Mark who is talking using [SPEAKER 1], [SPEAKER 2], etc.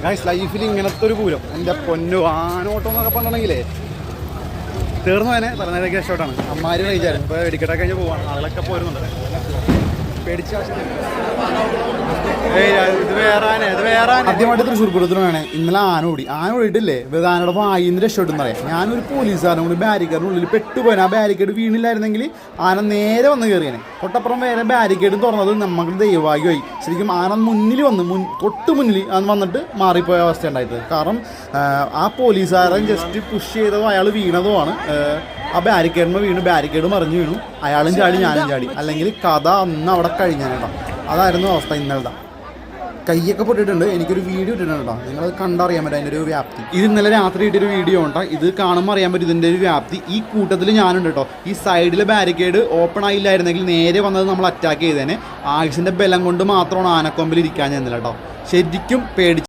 [SPEAKER 1] ലൈഫിൽ ഇങ്ങനത്തെ ഒരു പൂരം എൻ്റെ പൊന്നു ആനോട്ടം എന്നൊക്കെ പറഞ്ഞിട്ടുണ്ടെങ്കിലേ തീർന്നു തന്നെ പറഞ്ഞതിലേക്ക് രക്ഷോട്ടാണ്. അമ്മാര് കഴിച്ചാലും ഇപ്പോൾ വെടിക്കെട്ടൊക്കെ കഴിഞ്ഞ് പോവാണ്. ആളുകളൊക്കെ പോരുന്നുണ്ട്. പേടിച്ച ആദ്യമായിട്ട് തൃശ്ശൂർ പൂരത്തിനാണ് ഇന്നലെ ആന ഓടിയിട്ടില്ലേ ആനയുടെ വായിന്ന് രക്ഷോട്ടെന്ന് പറയാം. ഞാനൊരു പോലീസുകാരനും കൂടി ബാരിക്കേഡിനുള്ളിൽ പെട്ടുപോയാൽ ആ ബാരിക്കേഡ് വീണില്ലായിരുന്നെങ്കിൽ ആന നേരെ വന്ന് കയറിയാനെ. തൊട്ടപ്പുറം വേറെ ബാരിക്കേഡ് തുറന്നത് നമുക്ക് ദൈവഭാഗ്യമായി. ശരിക്കും ആന മുന്നിൽ വന്ന് തൊട്ട് മുന്നിൽ അന്ന് വന്നിട്ട് മാറിപ്പോയ അവസ്ഥ ഉണ്ടായത്. കാരണം ആ പോലീസുകാരൻ ജസ്റ്റ് പുഷ് ചെയ്തതോ അയാൾ വീണതോ ആണ്. ആ ബാരിക്കേഡിന് വീണ് ബാരിക്കേഡ് മറിഞ്ഞു വീണു. അയാളും ചാടി ഞാനും ചാടി. അല്ലെങ്കിൽ കഥ അന്ന് അവിടെ കഴിഞ്ഞാൽ അതായിരുന്നു അവസ്ഥ ഇന്നലത്തെ. കൈയൊക്കെ പൊട്ടിയിട്ടുണ്ട്. എനിക്കൊരു വീഡിയോ ഇട്ടിട്ടുണ്ട് കേട്ടോ. നിങ്ങളത് കണ്ടറിയാൻ പറ്റും അതിൻ്റെ ഒരു വ്യാപ്തി. ഇത് ഇന്നലെ രാത്രി ഇട്ടൊരു വീഡിയോ ഉണ്ടോ. ഇത് കാണുമ്പോൾ അറിയാൻ പറ്റും ഇതിൻ്റെ ഒരു വ്യാപ്തി. ഈ കൂട്ടത്തിൽ ഞാനുണ്ട് കേട്ടോ. ഈ സൈഡിലെ ബാരിക്കേഡ് ഓപ്പൺ ആയില്ലായിരുന്നെങ്കിൽ നേരെ വന്നത് നമ്മൾ അറ്റാക്ക് ചെയ്തേനെ. ആയുസിൻ്റെ ബലം കൊണ്ട് മാത്രമാണ് ആനക്കൊമ്പിൽ ഇരിക്കാൻ ചെന്നില്ല കേട്ടോ. ശരിക്കും പേടിച്ച്